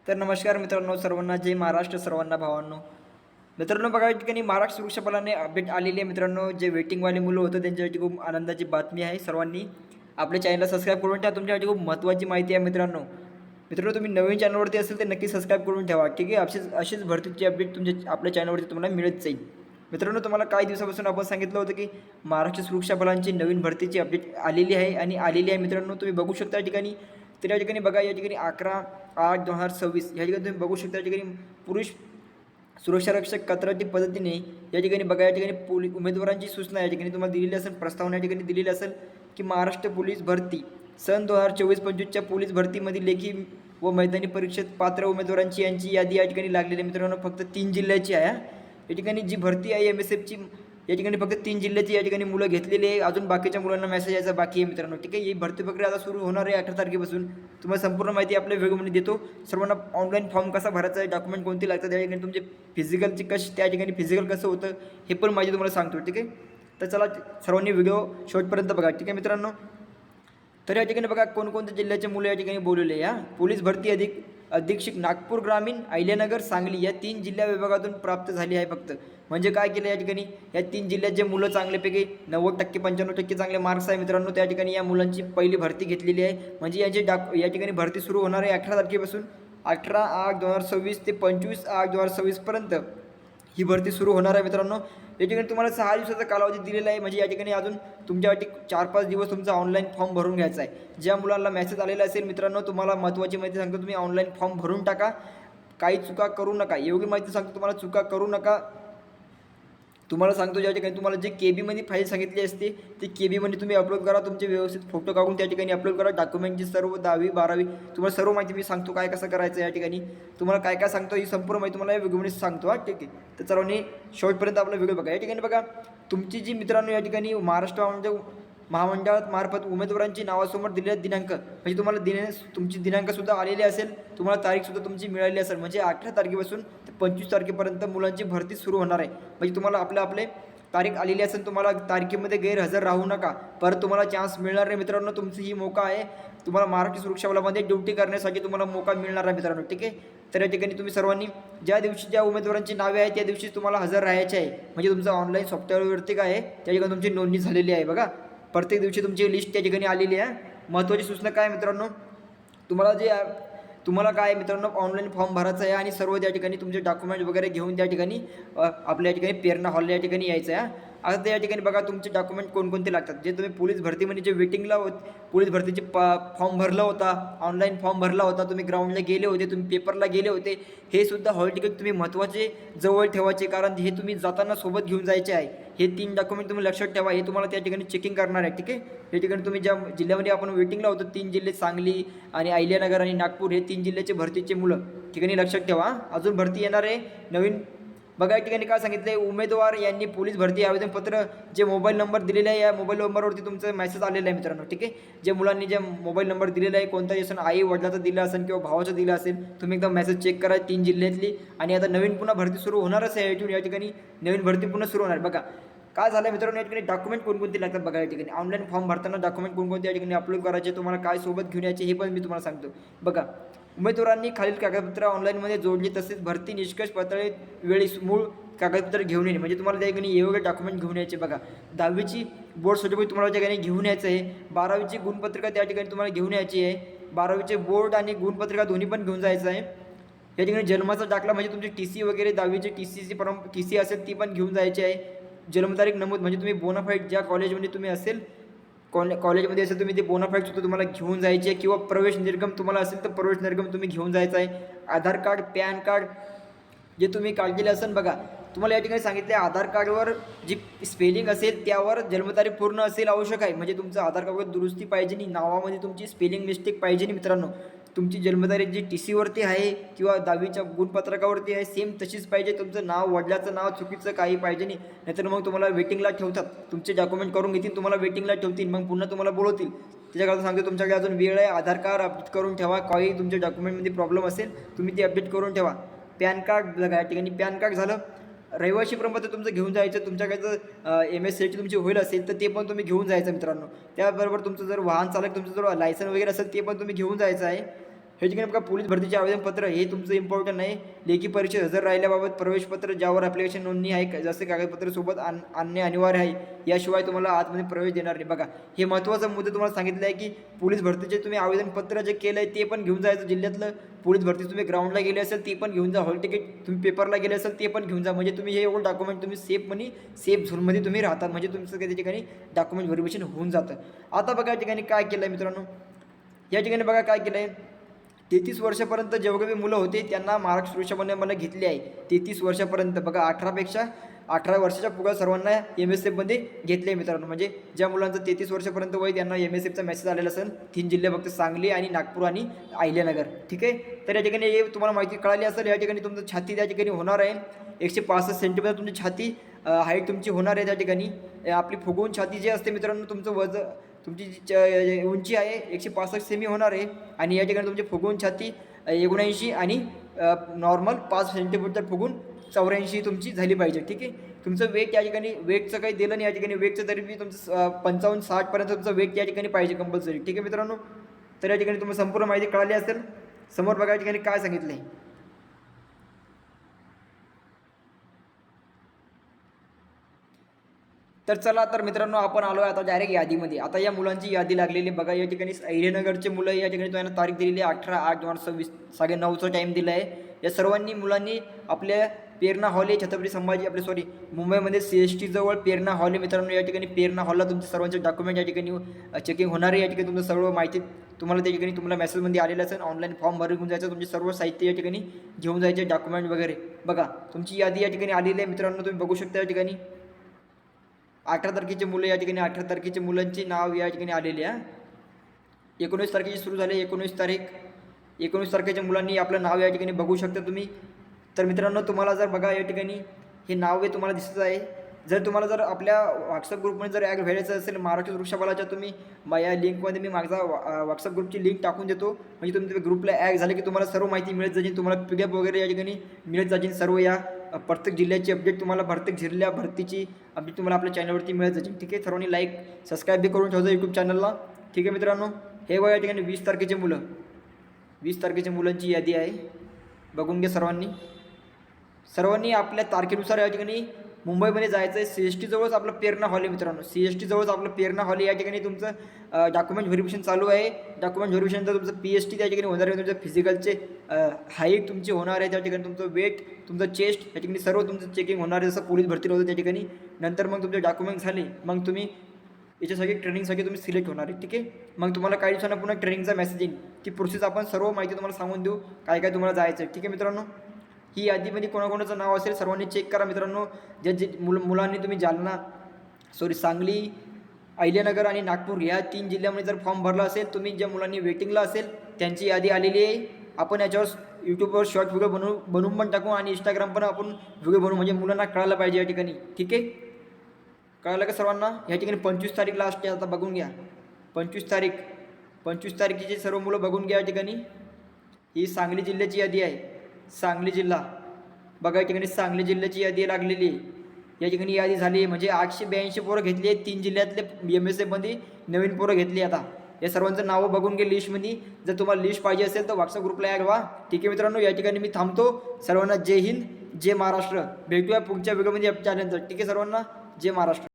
तर नमस्कार मित्रांनो, सर्वांना जय महाराष्ट्र, सर्वांना भावांनो. मित्रांनो बघा, या ठिकाणी महाराष्ट्र सुरक्षा बलाने अपडेट आलेली आहे मित्रांनो. जे वेटिंगवाले मुलं होतं त्यांच्यासाठी खूप आनंदाची बातमी आहे. सर्वांनी आपल्या चॅनलला सबस्क्राईब करून ठेवा. तुमच्यासाठी खूप महत्त्वाची माहिती आहे मित्रांनो. मित्रांनो, तुम्ही नवीन चॅनलवरती असेल तर नक्की सबस्क्राईब करून ठेवा, ठीक आहे. अशीच भरतीची अपडेट तुमच्या आपल्या चॅनलवरती तुम्हाला मिळत जाईल. मित्रांनो, तुम्हाला काही दिवसापासून आपण सांगितलं होतं की महाराष्ट्र सुरक्षा बलांची नवीन भरतीची अपडेट आलेली आहे आणि आलेली आहे मित्रांनो. तुम्ही बघू शकता या ठिकाणी. तर या ठिकाणी बघा, या ठिकाणी 11/8/2026 या ठिकाणी तुम्ही बघू शकता. या ठिकाणी पुरुष सुरक्षारक्षक कंत्राटी पद्धतीने या ठिकाणी बघा, या ठिकाणी उमेदवारांची सूचना या ठिकाणी तुम्हाला दिलेली असेल, प्रस्तावना या ठिकाणी दिलेली असेल की महाराष्ट्र पोलीस भरती सन 2024-25च्या पोलीस भरतीमधील लेखी व मैदानी परीक्षेत पात्र उमेदवारांची यांची यादी या ठिकाणी लागलेली आहे मित्रांनो. फक्त 3 जिल्ह्याची आहे. या ठिकाणी जी भरती आहे MSFची या ठिकाणी फक्त 3 जिल्ह्याची या ठिकाणी मुलं घेतलेली आहे. अजून बाकीच्या मुलांना मेसेज यायचा बाकी आहे मित्रांनो, ठीक आहे. ही भरती प्रक्रिया आता सुरू होणार आहे 18 तारखेपासून. तुम्हाला संपूर्ण माहिती आपल्या व्हिडिओमध्ये देतो. सर्वांना ऑनलाईन फॉर्म कसा भरायचा आहे, डॉक्युमेंट कोणते लागतात, त्या ठिकाणी तुमचे फिजिकलची त्या ठिकाणी फिजिकल कसं होतं हे पण माहिती तुम्हाला सांगतो, ठीक आहे. तर चला सर्वांनी व्हिडिओ शेवटपर्यंत बघा, ठीक आहे मित्रांनो. तर या ठिकाणी बघा, कोणकोणत्या जिल्ह्याचे मुलं या ठिकाणी बोलवले. या पोलीस भरती अधीक्षक नागपूर ग्रामीण, अहिल्यानगर, सांगली या 3 जिल्हा विभागातून प्राप्त झाली आहे फक्त. म्हणजे काय केलं या ठिकाणी, या 3 जिल्ह्यात जे मुलं चांगल्यापैकी 90% 95% चांगले मार्क्स आहे मित्रांनो, त्या ठिकाणी या मुलांची पहिली भरती घेतलेली आहे. म्हणजे या ठिकाणी भरती सुरू होणार आहे 18 तारखेपासून. 18/8/2026 ते 25/8/2026 पर्यंत ही भरती सुरू होणार आहे मित्रांनो. या ठिकाणी तुम्हाला 6 दिवसाचा कालावधी दिलेला आहे. म्हणजे या ठिकाणी अजून तुमच्यासाठी 4-5 दिवस तुमचा ऑनलाईन फॉर्म भरून घ्यायचा आहे. ज्या मुलांना मेसेज आलेला असेल मित्रांनो, तुम्हाला महत्त्वाची माहिती सांगतो, तुम्ही ऑनलाईन फॉर्म भरून टाका. काही चुका करू नका. योग्य माहिती सांगतो तुम्हाला, चुका करू नका. तुम्हाला सांगतो, ज्या ठिकाणी तुम्हाला जे KB मध्ये फाईल सांगितली असते ती KB मध्ये तुम्ही अपलोड करा. तुमचे व्यवस्थित फोटो काढून त्या ठिकाणी अपलोड करा. डॉक्युमेंटची सर्व 10वी 12वी तुम्हाला सर्व माहिती मी सांगतो, काय कसं करायचं या ठिकाणी तुम्हाला काय काय सांगतो, ही संपूर्ण माहिती तुम्हाला या व्हिडिओमध्ये सांगतो, हा, ठीक आहे. तर सर्वांनी शेवटपर्यंत आपला व्हिडिओ बघा. या ठिकाणी बघा, तुमची जी मित्रांनो या ठिकाणी महाराष्ट्र महामंडळामार्फत उमेदवारांची नावासमोर दिलेला दिनांक, म्हणजे तुम्हाला तुमची दिनांकसुद्धा आलेली असेल, तुम्हाला तारीखसुद्धा तुमची मिळाली असेल. म्हणजे 18 तारखेपासून ते 25 तारखेपर्यंत मुलांची भरती सुरू होणार आहे. म्हणजे तुम्हाला आपले तारीख आलेली असेल, तुम्हाला तारखेमध्ये गैरहजर राहू नका. परत तुम्हाला चान्स मिळणार नाही मित्रांनो. तुमची ही मौका आहे, तुम्हाला महाराष्ट्र सुरक्षा बलामध्ये ड्युटी करण्यासाठी तुम्हाला मौका मिळणार आहे मित्रांनो, ठीक आहे. तर या ठिकाणी तुम्ही सर्वांनी ज्या दिवशी ज्या उमेदवारांची नावे आहेत त्या दिवशी तुम्हाला हजर राहायचे आहे. म्हणजे तुमचं ऑनलाईन सॉफ्टवेअरवरती काय आहे, त्या ठिकाणी तुमची नोंदणी झालेली आहे बघा. प्रत्येक दिवशी तुमची लिस्ट त्या ठिकाणी आलेली आहे. महत्त्वाची सूचना काय मित्रांनो, तुम्हाला काय मित्रांनो, ऑनलाईन फॉर्म भरायचा आहे आणि सर्व त्या ठिकाणी तुमचे डॉक्युमेंट वगैरे घेऊन त्या ठिकाणी आपल्या या ठिकाणी पेरणा हॉल या ठिकाणी यायचं आहे. आता या ठिकाणी बघा, तुमचे डॉक्युमेंट कोणकोणते लागतात. जे तुम्ही पोलीस भरतीमध्ये जे वेटिंगला पोलीस भरतीचे फॉर्म भरला होता, ऑनलाईन फॉर्म भरला होता, तुम्ही ग्राउंडला गेले होते, तुम्ही पेपरला गेले होते, हे सुद्धा हॉल तिकीट तुम्ही महत्त्वाचे जवळ ठेवायचे, कारण हे तुम्ही जाताना सोबत घेऊन जायचे आहे. हे 3 डॉक्युमेंट तुम्ही लक्षात ठेवा. हे तुम्हाला त्या ठिकाणी चेकिंग करणार आहे, ठीक आहे. या ठिकाणी तुम्ही ज्या जिल्ह्यामध्ये आपण वेटिंगला होतो, 3 जिल्हे सांगली आणि अहिल्यानगर आणि नागपूर, हे 3 जिल्ह्याचे भरतीचे मुलं ठिकाणी लक्षात ठेवा. अजून भरती येणार आहे नवीन. बघा, या ठिकाणी काय सांगितलं आहे, उमेदवार यांनी पोलीस भरती आवेदनपत्र जे मोबाईल नंबर दिलेला आहे, या मोबाईल नंबरवरती तुमचं मेसेज आलेला आहे मित्रांनो, ठीक आहे. जे मुलांनी जे मोबाईल नंबर दिलेला आहे, कोणताही असेल, आई वडिलाचा दिला असेल किंवा भावाचा दिला असेल, तुम्ही एकदा मेसेज चेक करा 3 जिल्ह्यातली. आणि आता नवीन पुन्हा भरती सुरू होणारच आहे. या ठिकाणी नवीन भरती पुन्हा सुरू होणार. बघा काय झालं मित्रांनो, या ठिकाणी डॉक्युमेंट कोणकोणते लागतात बघा. या ठिकाणी ऑनलाईन फॉर्म भरताना डॉक्युमेंट कोणकोणते या ठिकाणी अपलोड करायचे, तुम्हाला काय सोबत घेऊन यायचे हे पण मी तुम्हाला सांगतो बघा. उमेदवारांनी खालील कागदपत्र ऑनलाईनमध्ये जोडली, तसेच भरती निष्कर्ष पत्र वेळी मूळ कागदपत्र घेऊन येणे. म्हणजे तुम्हाला त्या ठिकाणी वेगवेगळे डॉक्युमेंट घेऊन यायचे बघा. 10वीची बोर्ड सर्टिफिकेट तुम्हाला त्या ठिकाणी घेऊन यायचं आहे. 12वीची गुणपत्रिका त्या ठिकाणी तुम्हाला घेऊन यायची आहे. 12वीचे बोर्ड आणि गुणपत्रिका दोन्ही पण घेऊन जायचं आहे. या ठिकाणी जन्माचा दाखला, म्हणजे तुमची TC वगैरे 10वीची TC असेल ती पण घेऊन जायची आहे. जन्मतारीख नमूद, म्हणजे तुम्ही बोनाफाईड ज्या कॉलेजमध्ये तुम्ही असेल, कॉलेजमध्ये असेल तुम्ही, ते बोनाफाईड सुद्धा तुम्हाला घेऊन जायचे आहे. किंवा प्रवेश निर्गम तुम्हाला असेल तर प्रवेश निर्गम तुम्ही घेऊन जायचं आहे. आधार कार्ड, पॅन कार्ड जे तुम्ही काढलेले असेल बघा. तुम्हाला या ठिकाणी सांगितले, आधार कार्डवर जी स्पेलिंग असेल त्यावर जन्मतारीख पूर्ण असेल आवश्यक आहे. म्हणजे तुमचं आधार कार्डवर दुरुस्ती पाहिजे नाही, नावामध्ये तुमची स्पेलिंग मिस्टेक पाहिजे नाही मित्रांनो. तुमची जन्मतारीख जी TCवरती आहे किंवा 10वीच्या गुणपत्रकावरती आहे सेम तशीच पाहिजे. तुमचं नाव, वडिलाचं नाव चुकीचं काही पाहिजे नाही. नाहीतर मग तुम्हाला वेटिंगला ठेवतात, तुमचे डॉक्युमेंट करून घेतील, तुम्हाला वेटिंगला ठेवतील, मग पुन्हा तुम्हाला बोलवतील. त्याच्याकरता सांगतो, तुमच्याकडे अजून वेळ आहे. आधार कार्ड अपडेट करून ठेवा. काही तुमच्या डॉक्युमेंटमध्ये प्रॉब्लेम असेल तुम्ही ते अपडेट करून ठेवा. पॅन कार्ड बघा, या ठिकाणी पॅन कार्ड झालं. रहिवासी प्रमाणपत्र तुमचं घेऊन जायचं. तुमच्याकडे जर MSCI तुमची होईल असेल तर ते पण तुम्ही घेऊन जायचं मित्रांनो. त्याबरोबर तुमचं जर वाहन चालक तुमचं जर लायसन वगैरे असेल ते पण तुम्ही घेऊन जायचं आहे. हे ठिकाणी बघा पोलीस भरतीचे आवेदनपत्र हे तुमचं इम्पॉर्टंट आहे. लेखी परीक्षेत हजर राहिल्याबाबत प्रवेशपत्र ज्यावर ॲप्लिकेशन नोंदणी आहे जसे कागदपत्र सोबत आणणे अनिवार्य आहे. याशिवाय तुम्हाला आतमध्ये प्रवेश देणार नाही. बघा हे महत्त्वाचा मुद्दा तुम्हाला सांगितलं आहे की पोलीस भरतीचे तुम्ही आवेदनपत्र जे केलं आहे ते पण घेऊन जायचं. जिल्ह्यातलं पोलीस भरती तुम्ही ग्राउंडला गेले असेल ते पण घेऊन जा. हॉल तिकीट तुम्ही पेपरला गेले असेल ते पण घेऊन जा. म्हणजे तुम्ही हे एवढं डॉक्युमेंट तुम्ही सेफ झोनमध्ये तुम्ही राहतात. म्हणजे तुमचं काही ठिकाणी डॉक्युमेंट व्हेरिफिकेशन होऊन जातं. आता बघा या ठिकाणी काय केलं आहे मित्रांनो, या ठिकाणी बघा काय केलं आहे. 33 वर्षापर्यंत जेवढे मुलं होते त्यांना महाराष्ट्र सुरक्षा बलामध्ये घेतले आहे. 33 वर्षापर्यंत बघा 18 वर्षाच्या पुढे सर्वांना MSFमध्ये घेतले आहे मित्रांनो. म्हणजे ज्या मुलांचं 33 वर्षापर्यंत वय त्यांना MSFचा मेसेज आलेला असेल. 3 जिल्हे फक्त सांगली आणि नागपूर आणि अहिल्यानगर. ठीक आहे. तर या ठिकाणी हे तुम्हाला माहिती कळाली असेल. या ठिकाणी तुमचं छाती त्या ठिकाणी होणार आहे 165 सेंटीमीटर तुमची छाती हाईट तुमची होणार आहे. त्या ठिकाणी आपली फुगवून छाती जी असते मित्रांनो, तुमचं वजन तुमची जी उंची आहे 165 सेमी होणार आहे. आणि या ठिकाणी तुमची फुगवून छाती 79 आणि नॉर्मल 5 सेंटीमीटर फुगून 84 तुमची झाली पाहिजे. ठीक आहे. तुमचं वेट या ठिकाणी वेटचं काही दिलं नाही. या ठिकाणी वेटचं तरी बी तुमचं 55-60 पर्यंत तुमचं वेट या ठिकाणी पाहिजे कंपल्सरी. ठीक आहे मित्रांनो. तर या ठिकाणी तुम्हाला संपूर्ण माहिती कळाली असेल. समोर बघा या ठिकाणी काय सांगितलं आहे. तर चला तर मित्रांनो आपण आलो आहे आता डायरेक्ट यादीमध्ये. आता या मुलांची यादी लागलेली बघा. या ठिकाणी अहिल्यानगरचे मुलं या ठिकाणी त्यांना तारीख दिलेली आहे 18/8/2026 9:30चा टाईम दिला आहे. या सर्वांनी मुलांनी आपल्या पेरणा हॉल आहे छत्रपती संभाजी मुंबईमध्ये CST जवळ पेरणा हॉल आहे मित्रांनो. या ठिकाणी पेरणा हॉलला तुमचे सर्वांचे डॉक्युमेंट या ठिकाणी चेकिंग होणार आहे. या ठिकाणी तुमचं सर्व माहिती तुम्हाला त्या ठिकाणी तुम्हाला मेसेजमध्ये आलेलं असेल. ऑनलाईन फॉर्म भरून जायचं. तुमचे सर्व साहित्य या ठिकाणी घेऊन जायचे डॉक्युमेंट वगैरे. बघा तुमची यादी या ठिकाणी आलेली आहे मित्रांनो. तुम्ही बघू शकता या ठिकाणी 18 तारखेचे मुलं या ठिकाणी 18 तारखेचे मुलांची नाव या ठिकाणी आलेली आहे. 19 तारखेची सुरू झाले. 19 तारखेच्या मुलांनी आपलं नाव या ठिकाणी बघू शकता तुम्ही. तर मित्रांनो तुम्हाला जर बघा या ठिकाणी हे नाव आहे तुम्हाला दिसत आहे. तुम्हाला जर आपल्या व्हॉट्सअप ग्रुपमध्ये जर ॲड व्हायचं असेल महाराष्ट्र सुरक्षा बलाच्या, तुम्ही या लिंकमध्ये मी माझा व्हॉट्सअप ग्रुपची लिंक टाकून देतो. म्हणजे तुम्ही ग्रुपला ॲड झाले की तुम्हाला सर्व माहिती मिळत जाईल. तुम्हाला PDF वगैरे या ठिकाणी मिळत जाईल. सर्व या प्रत्येक जिल्ह्याची अपडेट तुम्हाला प्रत्येक जिल्ह्या भरतीची अपडेट तुम्हाला आपल्या चॅनलवरती मिळत जाईल. ठीक आहे. सर्वांनी लाईक सबस्क्राईब बी करून ठेवतो यूट्यूब चॅनलला. ठीक आहे मित्रांनो. हे या ठिकाणी 20 तारखेचे मुलं 20 तारखेच्या मुलांची यादी आहे. बघून घ्या सर्वांनी आपल्या तारखेनुसार या ठिकाणी मुंबईमध्ये जायचं आहे. CST जवळच आपलं पेरणा हॉल आहे मित्रांनो. CST जवळच आपलं पेरणा हॉल आहे. या ठिकाणी तुमचं डॉक्युमेंट व्हेरिफिकेशन चालू आहे. डॉक्युमेंट व्हेरिफिकेशनचं तुमचं PST त्या ठिकाणी होणार आहे. तुमचं फिजिकलचे हाईट तुमची होणार आहे. त्या ठिकाणी तुमचं वेट तुमचं चेस्ट या ठिकाणी सर्व तुमचं चेकिंग होणार आहे. जसं पोलीस भरतीला होतं त्या ठिकाणी. नंतर मग तुमचे डॉक्युमेंट झाले मग तुम्ही याच्यासाठी ट्रेनिंगसाठी तुम्ही सिलेक्ट होणार आहे. ठीक आहे. मग तुम्हाला काही दिवसांना पुन्हा ट्रेनिंगचा मेसेज येईल. ती प्रोसेस आपण सर्व माहिती तुम्हाला सांगून देऊ काय काय तुम्हाला जायचं आहे. ठीक आहे मित्रांनो. ही यादीमध्ये कोणाकोणाचं नाव असेल सर्वांनी चेक करा मित्रांनो. जे मुलांनी तुम्ही सांगली अहिल्यानगर आणि नागपूर या 3 जिल्ह्यामध्ये जर फॉर्म भरला असेल, तुम्ही ज्या मुलांनी वेटिंगला असेल त्यांची यादी आलेली आहे. आपण याच्यावर यूट्यूबवर शॉर्ट व्हिडिओ बनवून पण टाकू आणि इंस्टाग्राम पण आपण व्हिडिओ बनवू. म्हणजे मुलांना कळायला पाहिजे या ठिकाणी. ठीक आहे. कळालं का सर्वांना. या ठिकाणी 25 तारीख लास्ट आहे. आता बघून घ्या 25 तारखेचे सर्व मुलं बघून घ्या. या ठिकाणी ही सांगली जिल्ह्याची यादी आहे. सांगली जिल्हा बघा या ठिकाणी सांगली जिल्ह्याची यादी लागलेली आहे. या ठिकाणी यादी झाली आहे. म्हणजे 882 पोरं घेतली आहेत. 3 जिल्ह्यातले MSFमध्ये नवीन पोरं घेतली. आता या सर्वांचं नावं बघून घे लिस्टमध्ये. जर तुम्हाला लिस्ट पाहिजे असेल तर व्हॉट्सअप ग्रुपला ॲड व्हा. ठीक आहे मित्रांनो. या ठिकाणी मी थांबतो. सर्वांना जय हिंद जय महाराष्ट्र. भेटूया पुढच्या व्हिडिओमध्ये चॅनलचं. ठीक आहे सर्वांना जय महाराष्ट्र.